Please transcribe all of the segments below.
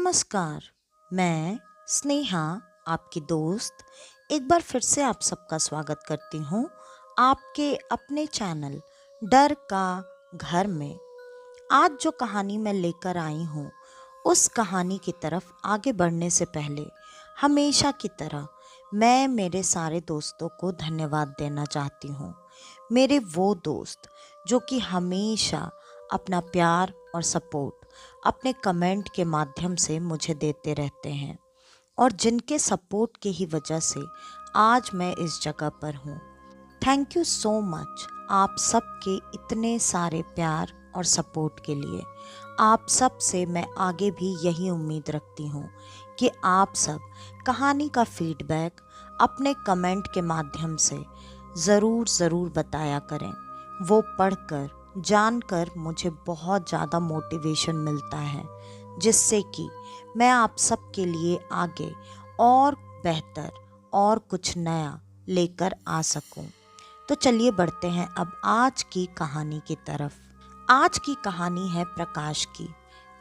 नमस्कार। मैं स्नेहा, आपकी दोस्त, एक बार फिर से आप सबका स्वागत करती हूँ आपके अपने चैनल डर का घर में। आज जो कहानी मैं लेकर आई हूँ, उस कहानी की तरफ आगे बढ़ने से पहले हमेशा की तरह मैं मेरे सारे दोस्तों को धन्यवाद देना चाहती हूँ। मेरे वो दोस्त जो कि हमेशा अपना प्यार और सपोर्ट अपने कमेंट के माध्यम से मुझे देते रहते हैं और जिनके सपोर्ट की ही वजह से आज मैं इस जगह पर हूँ। थैंक यू सो मच आप सबके इतने सारे प्यार और सपोर्ट के लिए। आप सब से मैं आगे भी यही उम्मीद रखती हूँ कि आप सब कहानी का फीडबैक अपने कमेंट के माध्यम से ज़रूर बताया करें। वो पढ़कर जानकर मुझे बहुत ज़्यादा मोटिवेशन मिलता है, जिससे कि मैं आप सब के लिए आगे और बेहतर और कुछ नया लेकर आ सकूं। तो चलिए बढ़ते हैं अब आज की कहानी की तरफ। आज की कहानी है प्रकाश की।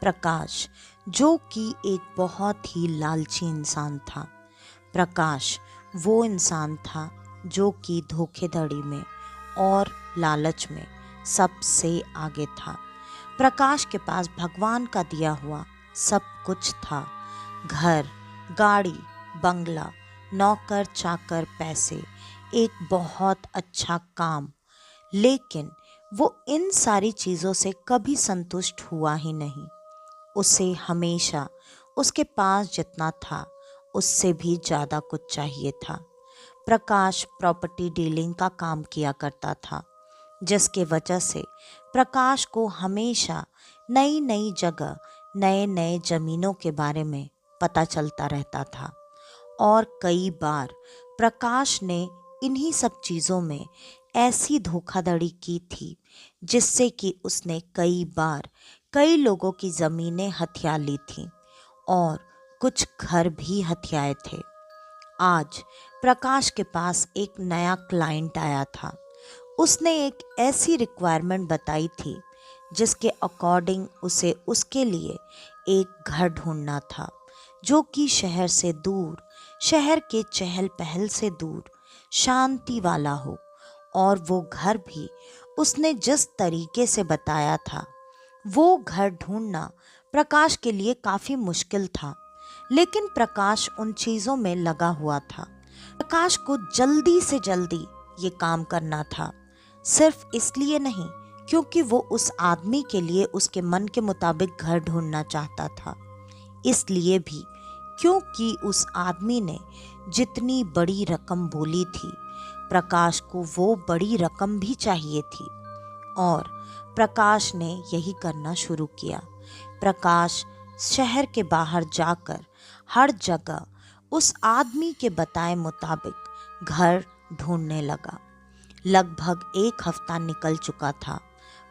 प्रकाश जो कि एक बहुत ही लालची इंसान था। प्रकाश वो इंसान था जो कि धोखेधड़ी में और लालच में सबसे आगे था। प्रकाश के पास भगवान का दिया हुआ सब कुछ था। घर, गाड़ी, बंगला, नौकर चाकर, पैसे, एक बहुत अच्छा काम। लेकिन वो इन सारी चीज़ों से कभी संतुष्ट हुआ ही नहीं। उसे हमेशा उसके पास जितना था उससे भी ज़्यादा कुछ चाहिए था। प्रकाश प्रॉपर्टी डीलिंग का काम किया करता था, जिसके वजह से प्रकाश को हमेशा नई नई जगह, नए नए ज़मीनों के बारे में पता चलता रहता था। और कई बार प्रकाश ने इन्हीं सब चीज़ों में ऐसी धोखाधड़ी की थी जिससे कि उसने कई बार कई लोगों की ज़मीनें हथिया ली थीं और कुछ घर भी हथियाए थे। आज प्रकाश के पास एक नया क्लाइंट आया था। उसने एक ऐसी रिक्वायरमेंट बताई थी जिसके अकॉर्डिंग उसे उसके लिए एक घर ढूंढना था, जो कि शहर से दूर, शहर के चहल पहल से दूर, शांति वाला हो। और वो घर भी उसने जिस तरीके से बताया था, वो घर ढूंढना प्रकाश के लिए काफ़ी मुश्किल था। लेकिन प्रकाश उन चीज़ों में लगा हुआ था। प्रकाश को जल्दी से जल्दी ये काम करना था। सिर्फ इसलिए नहीं क्योंकि वो उस आदमी के लिए उसके मन के मुताबिक घर ढूंढना चाहता था, इसलिए भी क्योंकि उस आदमी ने जितनी बड़ी रकम बोली थी, प्रकाश को वो बड़ी रकम भी चाहिए थी। और प्रकाश ने यही करना शुरू किया। प्रकाश शहर के बाहर जाकर हर जगह उस आदमी के बताए मुताबिक घर ढूंढने लगा। लगभग 1 हफ्ता निकल चुका था।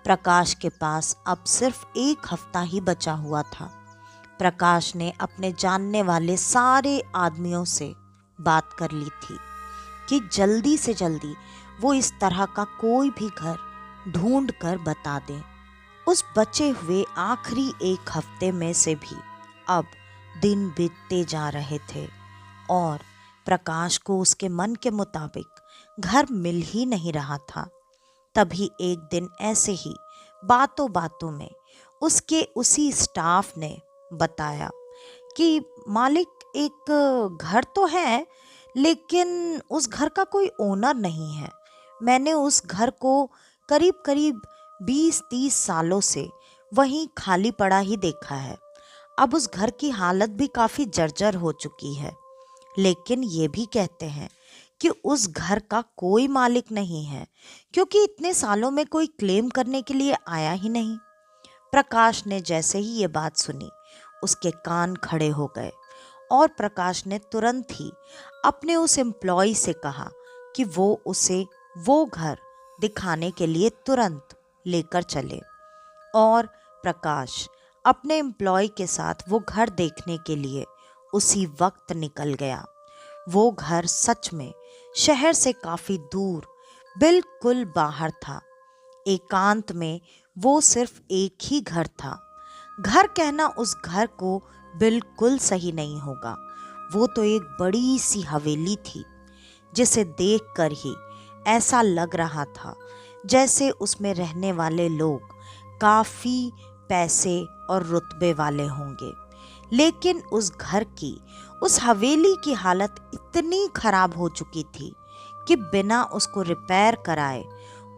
प्रकाश के पास अब सिर्फ 1 हफ्ता ही बचा हुआ था। प्रकाश ने अपने जानने वाले सारे आदमियों से बात कर ली थी कि जल्दी से जल्दी वो इस तरह का कोई भी घर ढूंढ कर बता दें। उस बचे हुए आखिरी 1 हफ्ते में से भी अब दिन बीतते जा रहे थे और प्रकाश को उसके मन के मुताबिक घर मिल ही नहीं रहा था। तभी एक दिन ऐसे ही बातों बातों में उसके उसी स्टाफ ने बताया कि मालिक, एक घर तो है लेकिन उस घर का कोई ओनर नहीं है। मैंने उस घर को करीब करीब 20-30 सालों से वहीं खाली पड़ा ही देखा है। अब उस घर की हालत भी काफ़ी जर्जर हो चुकी है। लेकिन ये भी कहते हैं कि उस घर का कोई मालिक नहीं है, क्योंकि इतने सालों में कोई क्लेम करने के लिए आया ही नहीं। प्रकाश ने जैसे ही ये बात सुनी, उसके कान खड़े हो गए और प्रकाश ने तुरंत ही अपने उस एम्प्लॉय से कहा कि वो उसे वो घर दिखाने के लिए तुरंत लेकर चले। और प्रकाश अपने एम्प्लॉय के साथ वो घर देखने के लिए उसी वक्त निकल गया। वो घर सच में शहर से काफ़ी दूर, बिल्कुल बाहर था। एकांत में वो सिर्फ एक ही घर था। घर कहना उस घर को बिल्कुल सही नहीं होगा। वो तो एक बड़ी सी हवेली थी जिसे देखकर ही ऐसा लग रहा था जैसे उसमें रहने वाले लोग काफी पैसे और रुतबे वाले होंगे। लेकिन उस घर की, उस हवेली की हालत इतनी खराब हो चुकी थी कि बिना उसको रिपेयर कराए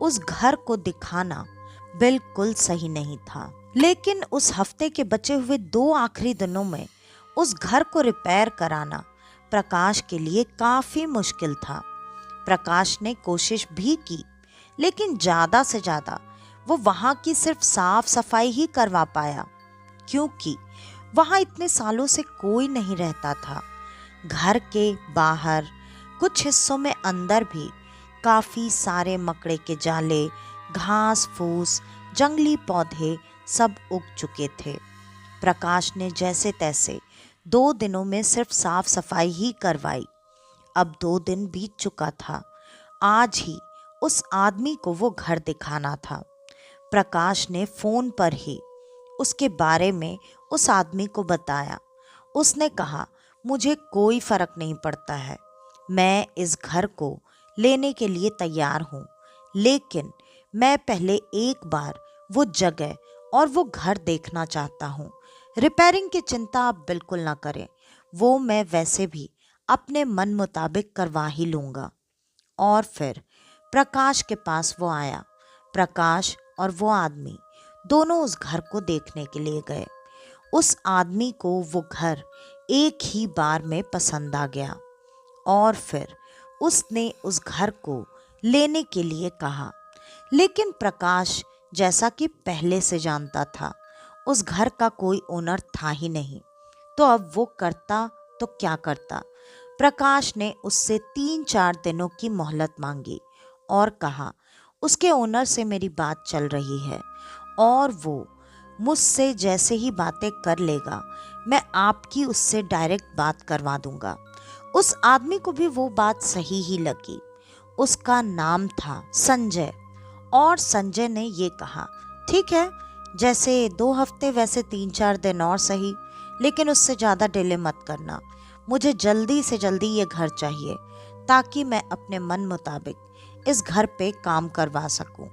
उस घर को दिखाना बिल्कुल सही नहीं था। लेकिन उस हफ्ते के बचे हुए 2 आखिरी दिनों में उस घर को रिपेयर कराना प्रकाश के लिए काफी मुश्किल था। प्रकाश ने कोशिश भी की, लेकिन ज्यादा से ज्यादा वो वहां की सिर्फ साफ सफाई ही करवा पाया, क्योंकि वहां इतने सालों से कोई नहीं रहता था। घर के बाहर कुछ हिस्सों में अंदर भी काफी सारे मकड़े के जाले, घास फूस, जंगली पौधे सब उग चुके थे। प्रकाश ने जैसे तैसे 2 दिनों में सिर्फ साफ सफाई ही करवाई। अब 2 दिन बीत चुका था। आज ही उस आदमी को वो घर दिखाना था। प्रकाश ने फोन पर ही उसके बारे में उस आदमी को बताया। उसने कहा, मुझे कोई फर्क नहीं पड़ता है, मैं इस घर को लेने के लिए तैयार हूँ, लेकिन मैं पहले एक बार वो जगह और वो घर देखना चाहता हूँ। रिपेयरिंग की चिंता आप बिल्कुल ना करें, वो मैं वैसे भी अपने मन मुताबिक करवा ही लूँगा। और फिर प्रकाश के पास वो आया। प्रकाश और वो आदमी दोनों उस घर को देखने के लिए गए। उस आदमी को वो घर एक ही बार में पसंद आ गया और फिर उसने उस घर को लेने के लिए कहा। लेकिन प्रकाश, जैसा कि पहले से जानता था, उस घर का कोई ओनर था ही नहीं, तो अब वो करता तो क्या करता। प्रकाश ने उससे 3-4 दिनों की मोहलत मांगी और कहा, उसके ओनर से मेरी बात चल रही है और वो मुझसे जैसे ही बातें कर लेगा, मैं आपकी उससे डायरेक्ट बात करवा दूंगा। उस आदमी को भी वो बात सही ही लगी। उसका नाम था संजय और संजय ने ये कहा, ठीक है, जैसे 2 हफ्ते वैसे 3-4 दिन और सही, लेकिन उससे ज़्यादा डिले मत करना। मुझे जल्दी से जल्दी ये घर चाहिए ताकि मैं अपने मन मुताबिक इस घर पे काम करवा सकूं।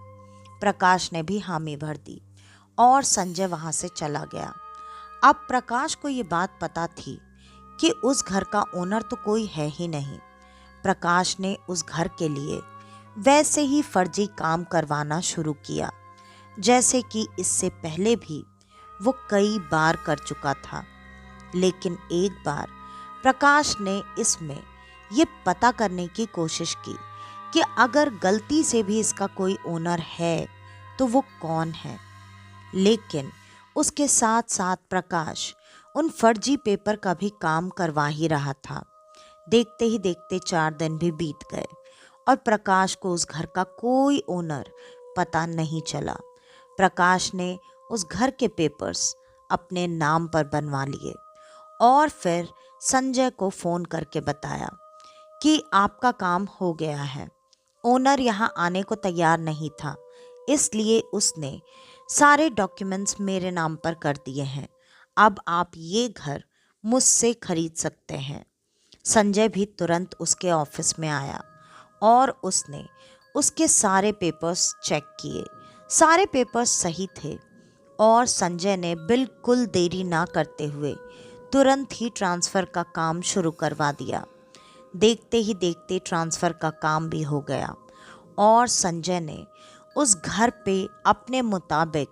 प्रकाश ने भी हामी भर दी और संजय वहां से चला गया। अब प्रकाश को ये बात पता थी कि उस घर का ओनर तो कोई है ही नहीं। प्रकाश ने उस घर के लिए वैसे ही फर्जी काम करवाना शुरू किया, जैसे कि इससे पहले भी वो कई बार कर चुका था। लेकिन एक बार प्रकाश ने इसमें ये पता करने की कोशिश की कि अगर गलती से भी इसका कोई ओनर है तो वो कौन है। लेकिन उसके साथ साथ प्रकाश उन फर्जी पेपर का भी काम करवा ही रहा था। देखते ही देखते 4 दिन भी बीत गए और प्रकाश को उस घर का कोई ओनर पता नहीं चला। प्रकाश ने उस घर के पेपर्स अपने नाम पर बनवा लिए और फिर संजय को फ़ोन करके बताया कि आपका काम हो गया है। ओनर यहाँ आने को तैयार नहीं था, इसलिए उसने सारे डॉक्यूमेंट्स मेरे नाम पर कर दिए हैं। अब आप ये घर मुझसे खरीद सकते हैं। संजय भी तुरंत उसके ऑफिस में आया और उसने उसके सारे पेपर्स चेक किए। सारे पेपर्स सही थे और संजय ने बिल्कुल देरी ना करते हुए तुरंत ही ट्रांसफ़र का काम शुरू करवा दिया। देखते ही देखते ट्रांसफ़र का काम भी हो गया और संजय ने उस घर पे अपने मुताबिक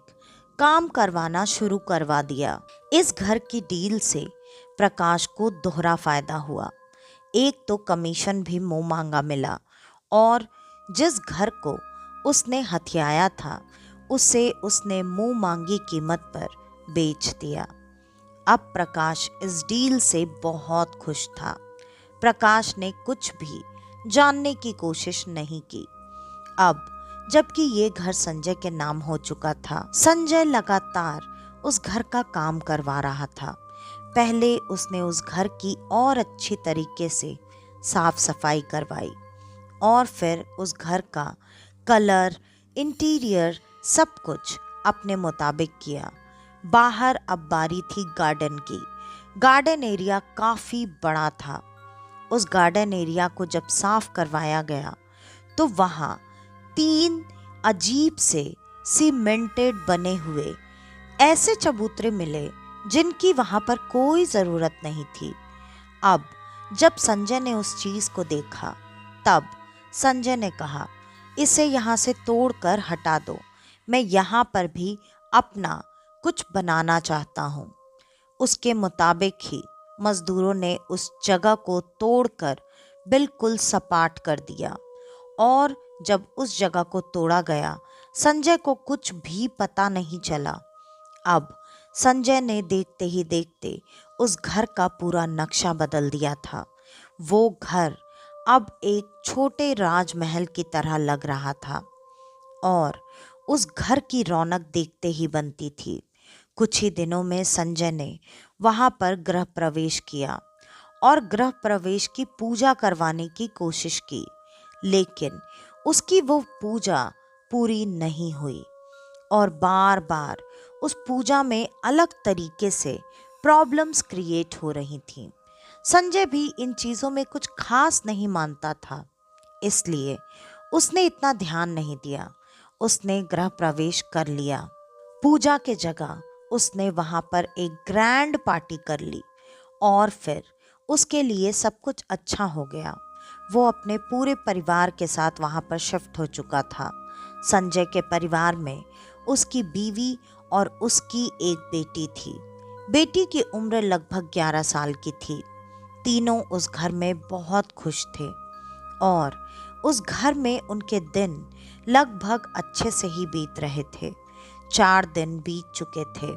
काम करवाना शुरू करवा दिया। इस घर की डील से प्रकाश को दोहरा फायदा हुआ। एक तो कमीशन भी मुंह मांगा मिला और जिस घर को उसने हथियाया था उसे उसने मुंह मांगी कीमत पर बेच दिया। अब प्रकाश इस डील से बहुत खुश था। प्रकाश ने कुछ भी जानने की कोशिश नहीं की। अब जबकि ये घर संजय के नाम हो चुका था, संजय लगातार उस घर का काम करवा रहा था। पहले उसने उस घर की और अच्छी तरीके से साफ सफाई करवाई और फिर उस घर का कलर, इंटीरियर सब कुछ अपने मुताबिक किया। बाहर अब बारी थी गार्डन की। गार्डन एरिया काफी बड़ा था। उस गार्डन एरिया को जब साफ करवाया गया तो वहां 3 अजीब से सीमेंटेड बने हुए ऐसे चबूतरे मिले जिनकी वहां पर कोई जरूरत नहीं थी। अब जब संजय ने उस चीज को देखा तब संजय ने कहा, इसे यहाँ से तोड़कर हटा दो, मैं यहाँ पर भी अपना कुछ बनाना चाहता हूँ। उसके मुताबिक ही मजदूरों ने उस जगह को तोड़कर बिल्कुल सपाट कर दिया। और जब उस जगह को तोड़ा गया संजय को कुछ भी पता नहीं चला। अब संजय ने देखते ही देखते उस घर का पूरा नक्शा बदल दिया था। वो घर अब एक छोटे राजमहल की तरह लग रहा था और उस घर की रौनक देखते ही बनती थी। कुछ ही दिनों में संजय ने वहां पर गृह प्रवेश किया और गृह प्रवेश की पूजा करवाने की कोशिश की, लेकिन उसकी वो पूजा पूरी नहीं हुई और बार बार उस पूजा में अलग तरीके से प्रॉब्लम्स क्रिएट हो रही थीं। संजय भी इन चीज़ों में कुछ खास नहीं मानता था, इसलिए उसने इतना ध्यान नहीं दिया। उसने गृह प्रवेश कर लिया। पूजा के जगह उसने वहां पर एक ग्रैंड पार्टी कर ली और फिर उसके लिए सब कुछ अच्छा हो गया। वो अपने पूरे परिवार के साथ वहां पर शिफ्ट हो चुका था। संजय के परिवार में उसकी बीवी और उसकी एक बेटी थी। बेटी की उम्र लगभग 11 साल की थी। तीनों उस घर में बहुत खुश थे और उस घर में उनके दिन लगभग अच्छे से ही बीत रहे थे। 4 दिन बीत चुके थे,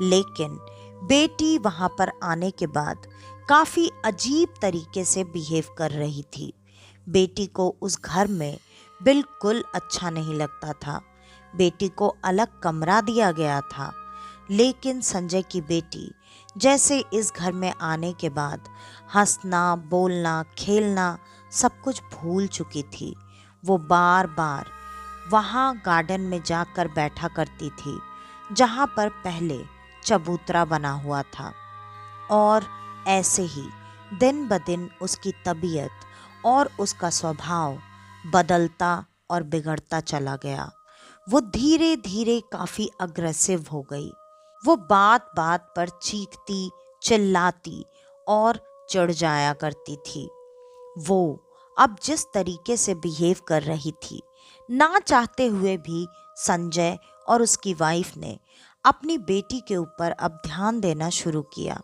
लेकिन बेटी वहां पर आने के बाद काफी अजीब तरीके से बिहेव कर रही थी। बेटी को उस घर में बिल्कुल अच्छा नहीं लगता था। बेटी को अलग कमरा दिया गया था, लेकिन संजय की बेटी जैसे इस घर में आने के बाद हंसना, बोलना, खेलना सब कुछ भूल चुकी थी। वो बार बार वहाँ गार्डन में जाकर बैठा करती थी जहाँ पर पहले चबूतरा बना हुआ था और ऐसे ही दिन ब दिन उसकी तबीयत और उसका स्वभाव बदलता और बिगड़ता चला गया। वो धीरे धीरे काफी अग्रेसिव हो गई। वो बात बात पर चीखती, चिल्लाती और चिढ़ जाया करती थी। वो अब जिस तरीके से बिहेव कर रही थी, ना चाहते हुए भी संजय और उसकी वाइफ ने अपनी बेटी के ऊपर अब ध्यान देना शुरू किया।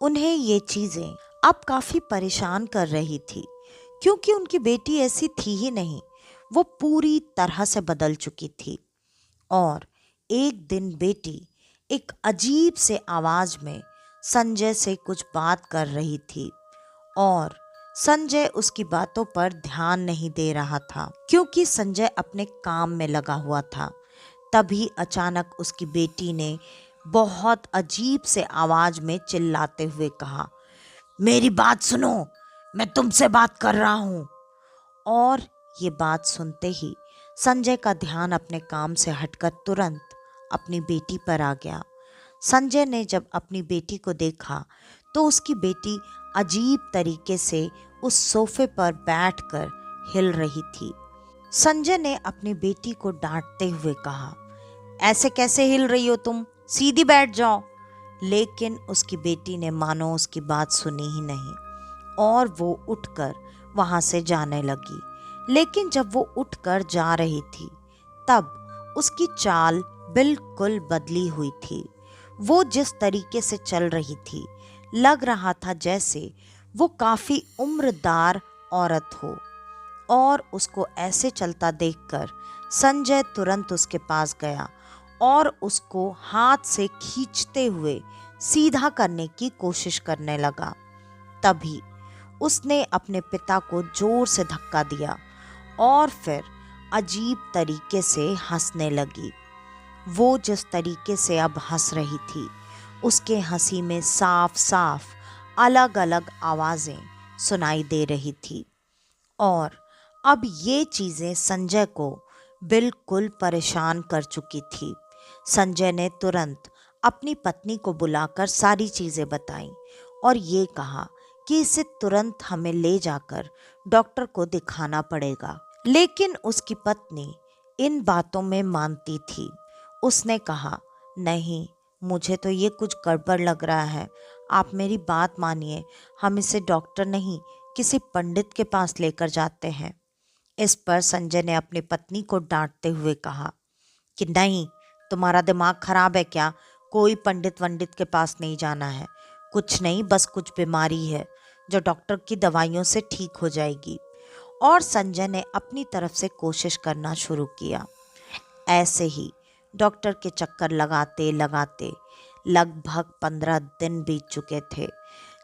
उन्हें ये चीजें अब काफी परेशान कर रही थी, क्योंकि उनकी बेटी ऐसी थी ही नहीं, वो पूरी तरह से बदल चुकी थी। और एक दिन बेटी एक अजीब से आवाज में संजय से कुछ बात कर रही थी और संजय उसकी बातों पर ध्यान नहीं दे रहा था, क्योंकि संजय अपने काम में लगा हुआ था। तभी अचानक उसकी बेटी ने बहुत अजीब से आवाज में चिल्लाते हुए कहा, मेरी बात सुनो, मैं तुमसे बात कर रहा हूँ। और ये बात सुनते ही संजय का ध्यान अपने काम से हटकर तुरंत अपनी बेटी पर आ गया। संजय ने जब अपनी बेटी को देखा तो उसकी बेटी अजीब तरीके से उस सोफे पर बैठकर हिल रही थी। संजय ने अपनी बेटी को डांटते हुए कहा, ऐसे कैसे हिल रही हो तुम, सीधी बैठ जाओ। लेकिन उसकी बेटी ने मानो उसकी बात सुनी ही नहीं और वो उठकर वहां से जाने लगी। लेकिन जब वो उठकर जा रही थी तब उसकी चाल बिल्कुल बदली हुई थी। वो जिस तरीके से चल रही थी, लग रहा था जैसे वो काफी उम्रदार औरत हो। और उसको ऐसे चलता देखकर संजय तुरंत उसके पास गया और उसको हाथ से खींचते हुए सीधा करने की कोशिश करने लगा। तभी उसने अपने पिता को जोर से धक्का दिया और फिर अजीब तरीके से हंसने लगी। वो जिस तरीके से अब हंस रही थी, उसके हंसी में साफ साफ अलग अलग आवाजें सुनाई दे रही थी और अब ये चीजें संजय को बिल्कुल परेशान कर चुकी थी। संजय ने तुरंत अपनी पत्नी को बुलाकर सारी चीजें बताईं और ये कहा कि इसे तुरंत हमें ले जाकर डॉक्टर को दिखाना पड़ेगा। लेकिन उसकी पत्नी इन बातों में मानती थी। उसने कहा, नहीं, मुझे तो ये कुछ गड़बड़ लग रहा है। आप मेरी बात मानिए, हम इसे डॉक्टर नहीं किसी पंडित के पास लेकर जाते हैं। इस पर संजय ने अपनी पत्नी को डांटते हुए कहा कि नहीं, तुम्हारा दिमाग खराब है क्या? कोई पंडित वंडित के पास नहीं जाना है। कुछ नहीं, बस कुछ बीमारी है जो डॉक्टर की दवाइयों से ठीक हो जाएगी। और संजय ने अपनी तरफ से कोशिश करना शुरू किया। ऐसे ही डॉक्टर के चक्कर लगाते लगाते लगभग 15 दिन बीत चुके थे,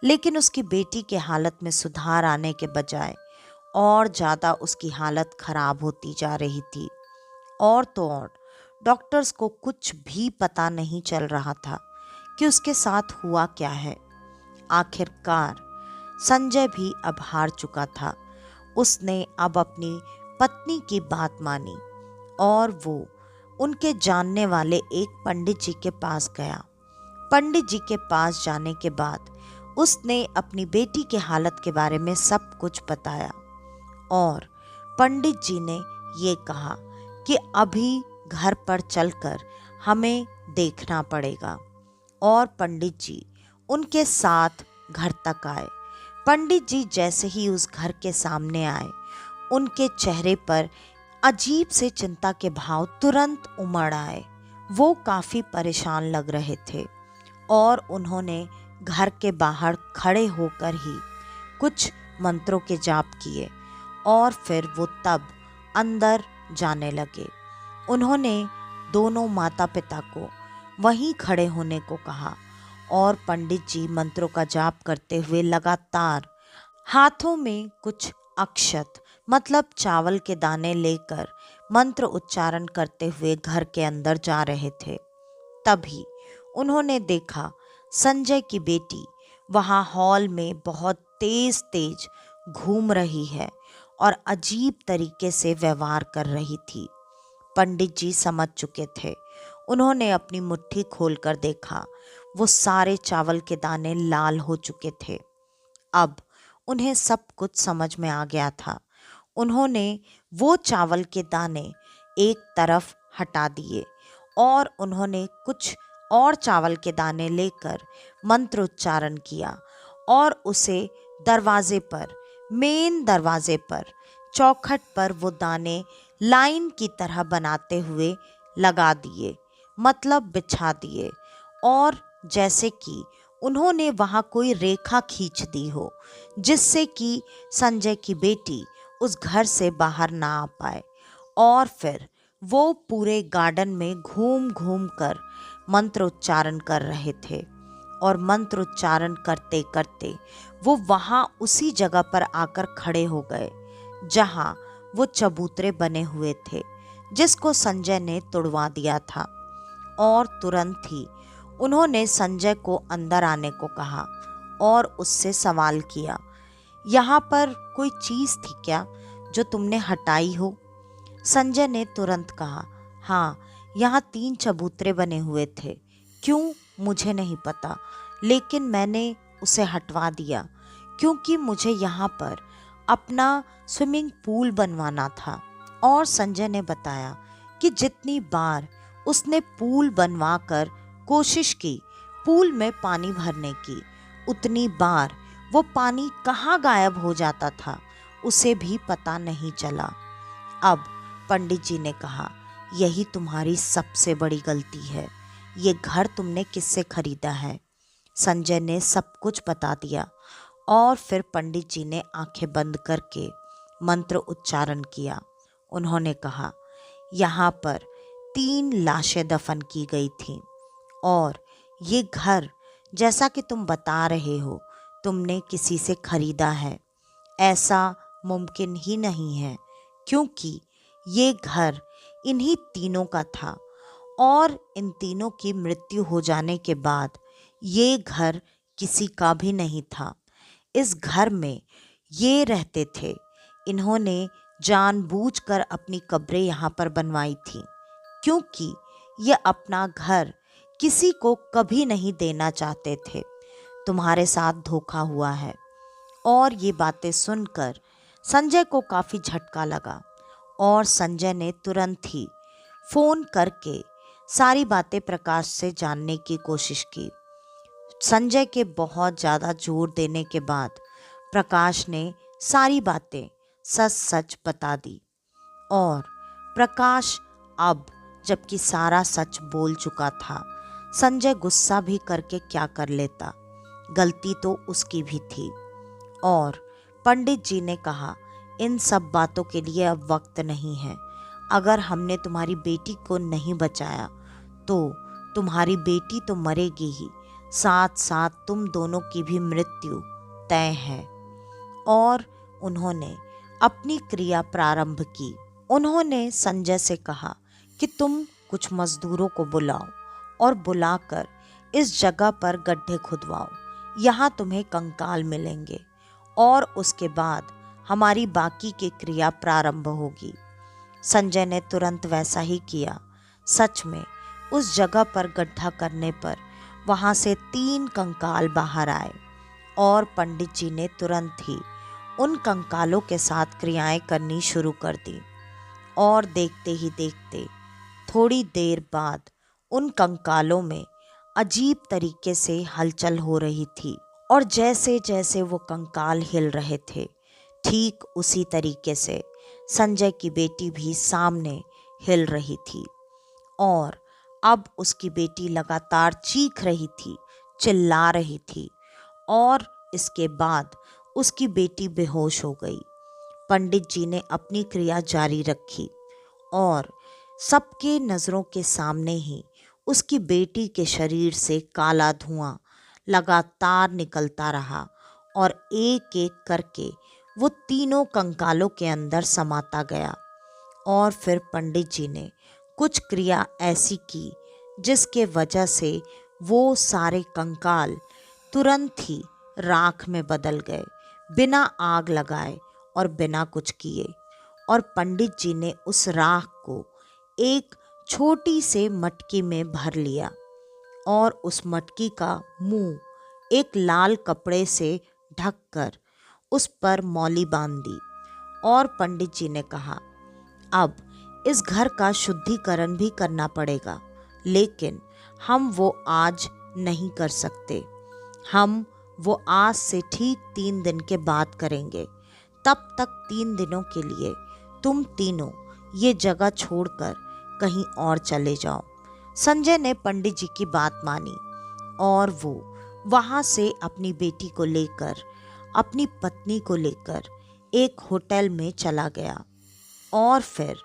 लेकिन उसकी बेटी के हालत में सुधार आने के बजाय और ज़्यादा उसकी हालत खराब होती जा रही थी। और तो और डॉक्टर्स को कुछ भी पता नहीं चल रहा था कि उसके साथ हुआ क्या है। आखिरकार संजय भी अब हार चुका था। उसने अब अपनी पत्नी की बात मानी और वो उनके जानने वाले एक पंडित जी के पास गया। पंडित जी के पास जाने के बाद उसने अपनी बेटी की हालत के बारे में सब कुछ बताया और पंडित जी ने ये कहा कि अभी घर पर चलकर हमें देखना पड़ेगा। और पंडित जी उनके साथ घर तक आए। पंडित जी जैसे ही उस घर के सामने आए, उनके चेहरे पर अजीब से चिंता के भाव तुरंत उमड़ आए। वो काफी परेशान लग रहे थे और उन्होंने घर के बाहर खड़े होकर ही कुछ मंत्रों के जाप किए और फिर वो तब अंदर जाने लगे। उन्होंने दोनों माता पिता को वहीं खड़े होने को कहा और पंडित जी मंत्रों का जाप करते हुए लगातार हाथों में कुछ अक्षत मतलब चावल के दाने लेकर मंत्र उच्चारण करते हुए घर के अंदर जा रहे थे। तभी उन्होंने देखा संजय की बेटी वहां हॉल में बहुत तेज तेज घूम रही है और अजीब तरीके से व्यवहार कर रही थी। पंडित जी समझ चुके थे। उन्होंने अपनी मुट्ठी खोलकर देखा, वो सारे चावल के दाने लाल हो चुके थे। अब उन्हें सब कुछ समझ में आ गया था। उन्होंने वो चावल के दाने एक तरफ हटा दिए और उन्होंने कुछ और चावल के दाने लेकर मंत्र उच्चारण किया और उसे दरवाजे पर, मेन दरवाजे पर, चौखट पर वो दाने लाइन की तरह बनाते हुए लगा दिए, मतलब बिछा दिए। और जैसे कि उन्होंने वहां कोई रेखा खींच दी हो जिससे कि संजय की बेटी उस घर से बाहर ना आ पाए। और फिर वो पूरे गार्डन में घूम घूम कर मंत्र उच्चारण कर रहे थे और मंत्र उच्चारण करते करते वो वहां उसी जगह पर आकर खड़े हो गए जहां वो चबूतरे बने हुए थे जिसको संजय ने तोड़वा दिया था। और तुरंत ही उन्होंने संजय को अंदर आने को कहा और उससे सवाल किया, यहाँ पर कोई चीज थी क्या जो तुमने हटाई हो? संजय ने तुरंत कहा, हाँ, यहाँ 3 चबूतरे बने हुए थे। क्यों मुझे नहीं पता, लेकिन मैंने उसे हटवा दिया क्योंकि मुझे यहाँ पर अपना स्विमिंग पूल बनवाना था। और संजय ने बताया कि जितनी बार उसने पूल बनवाकर कोशिश की पूल में पानी भरने की, उतनी बार वो पानी कहाँ गायब हो जाता था उसे भी पता नहीं चला। अब पंडित जी ने कहा, यही तुम्हारी सबसे बड़ी गलती है। ये घर तुमने किससे खरीदा है? संजय ने सब कुछ बता दिया और फिर पंडित जी ने आंखें बंद करके मंत्र उच्चारण किया। उन्होंने कहा, यहाँ पर 3 लाशें दफन की गई थीं और ये घर, जैसा कि तुम बता रहे हो, तुमने किसी से खरीदा है। ऐसा मुमकिन ही नहीं है क्योंकि ये घर इन्हीं तीनों का था और इन तीनों की मृत्यु हो जाने के बाद ये घर किसी का भी नहीं था। इस घर में ये रहते थे। इन्होंने जानबूझकर अपनी कब्रें यहाँ पर बनवाई थी क्योंकि ये अपना घर किसी को कभी नहीं देना चाहते थे। तुम्हारे साथ धोखा हुआ है। और ये बातें सुनकर संजय को काफ़ी झटका लगा और संजय ने तुरंत ही फ़ोन करके सारी बातें प्रकाश से जानने की कोशिश की। संजय के बहुत ज़्यादा जोर देने के बाद प्रकाश ने सारी बातें सच सच बता दी। और प्रकाश अब जबकि सारा सच बोल चुका था, संजय गुस्सा भी करके क्या कर लेता, गलती तो उसकी भी थी। और पंडित जी ने कहा, इन सब बातों के लिए अब वक्त नहीं है। अगर हमने तुम्हारी बेटी को नहीं बचाया तो तुम्हारी बेटी तो मरेगी ही, साथ साथ तुम दोनों की भी मृत्यु तय है। और उन्होंने अपनी क्रिया प्रारंभ की। उन्होंने संजय से कहा कि तुम कुछ मजदूरों को बुलाओ और बुलाकर इस जगह पर गड्ढे खुदवाओ। यहाँ तुम्हें कंकाल मिलेंगे और उसके बाद हमारी बाकी की क्रिया प्रारंभ होगी। संजय ने तुरंत वैसा ही किया। सच में उस जगह पर गड्ढा करने पर वहाँ से 3 कंकाल बाहर आए और पंडित जी ने तुरंत ही उन कंकालों के साथ क्रियाएं करनी शुरू कर दी। और देखते ही देखते थोड़ी देर बाद उन कंकालों में अजीब तरीके से हलचल हो रही थी। और जैसे जैसे वो कंकाल हिल रहे थे, ठीक उसी तरीके से संजय की बेटी भी सामने हिल रही थी। और अब उसकी बेटी लगातार चीख रही थी, चिल्ला रही थी। और इसके बाद उसकी बेटी बेहोश हो गई। पंडित जी ने अपनी क्रिया जारी रखी और सबके नज़रों के सामने ही उसकी बेटी के शरीर से काला धुआं लगातार निकलता रहा और एक एक करके वो तीनों कंकालों के अंदर समाता गया। और फिर पंडित जी ने कुछ क्रिया ऐसी की जिसके वजह से वो सारे कंकाल तुरंत ही राख में बदल गए, बिना आग लगाए और बिना कुछ किए। और पंडित जी ने उस राख को एक छोटी से मटकी में भर लिया और उस मटकी का मुंह एक लाल कपड़े से ढककर उस पर मौली बांध दी। और पंडित जी ने कहा, अब इस घर का शुद्धिकरण भी करना पड़ेगा, लेकिन हम वो आज नहीं कर सकते। हम वो आज से ठीक 3 दिन के बाद करेंगे। तब तक 3 दिनों के लिए तुम तीनों ये जगह छोड़कर कहीं और चले जाओ। संजय ने पंडित जी की बात मानी और वो वहाँ से अपनी बेटी को लेकर, अपनी पत्नी को लेकर एक होटल में चला गया। और फिर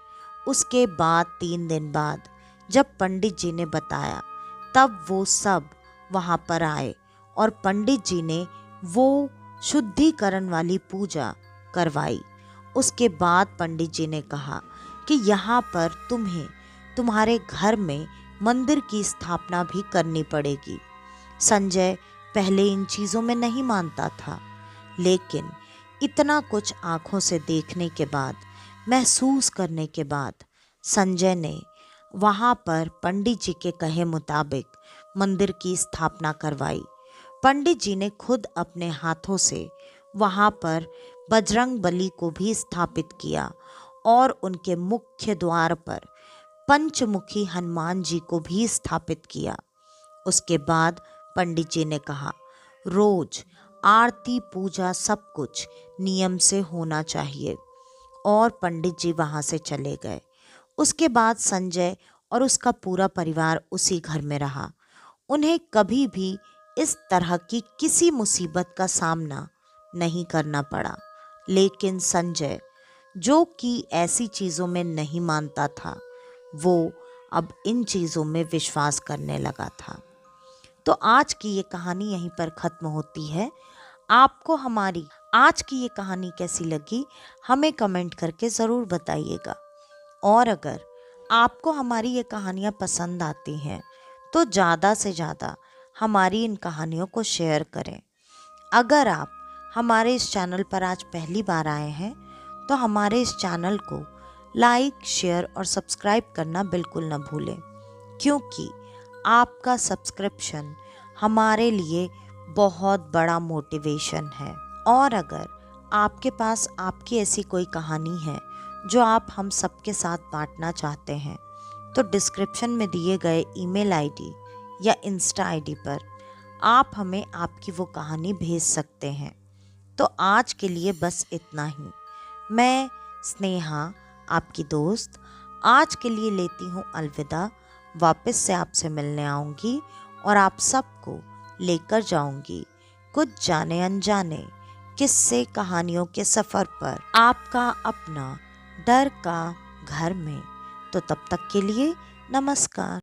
उसके बाद 3 दिन बाद जब पंडित जी ने बताया, तब वो सब वहाँ पर आए और पंडित जी ने वो शुद्धिकरण वाली पूजा करवाई। उसके बाद पंडित जी ने कहा कि यहाँ पर तुम्हें तुम्हारे घर में मंदिर की स्थापना भी करनी पड़ेगी। संजय पहले इन चीज़ों में नहीं मानता था, लेकिन इतना कुछ आँखों से देखने के बाद, महसूस करने के बाद संजय ने वहाँ पर पंडित जी के कहे मुताबिक मंदिर की स्थापना करवाई। पंडित जी ने खुद अपने हाथों से वहाँ पर बजरंग बली को भी स्थापित किया और उनके मुख्य द्वार पर पंचमुखी हनुमान जी को भी स्थापित किया। उसके बाद पंडित जी ने कहा, रोज आरती पूजा सब कुछ नियम से होना चाहिए। और पंडित जी वहाँ से चले गए। उसके बाद संजय और उसका पूरा परिवार उसी घर में रहा। उन्हें कभी भी इस तरह की किसी मुसीबत का सामना नहीं करना पड़ा। लेकिन संजय, जो कि ऐसी चीज़ों में नहीं मानता था, वो अब इन चीज़ों में विश्वास करने लगा था। तो आज की ये कहानी यहीं पर ख़त्म होती है। आपको हमारी आज की ये कहानी कैसी लगी, हमें कमेंट करके ज़रूर बताइएगा। और अगर आपको हमारी ये कहानियाँ पसंद आती हैं तो ज़्यादा से ज़्यादा हमारी इन कहानियों को शेयर करें। अगर आप हमारे इस चैनल पर आज पहली बार आए हैं तो हमारे इस चैनल को लाइक, शेयर और सब्सक्राइब करना बिल्कुल न भूलें, क्योंकि आपका सब्सक्रिप्शन हमारे लिए बहुत बड़ा मोटिवेशन है। और अगर आपके पास आपकी ऐसी कोई कहानी है जो आप हम सबके साथ बांटना चाहते हैं, तो डिस्क्रिप्शन में दिए गए ईमेल आईडी या इंस्टा आईडी पर आप हमें आपकी वो कहानी भेज सकते हैं। तो आज के लिए बस इतना ही। मैं स्नेहा, आपकी दोस्त, आज के लिए लेती हूँ अलविदा। वापस से आपसे मिलने आऊँगी और आप सबको लेकर जाऊँगी कुछ जाने अनजाने किस्से कहानियों के सफ़र पर, आपका अपना डर का घर में। तो तब तक के लिए नमस्कार।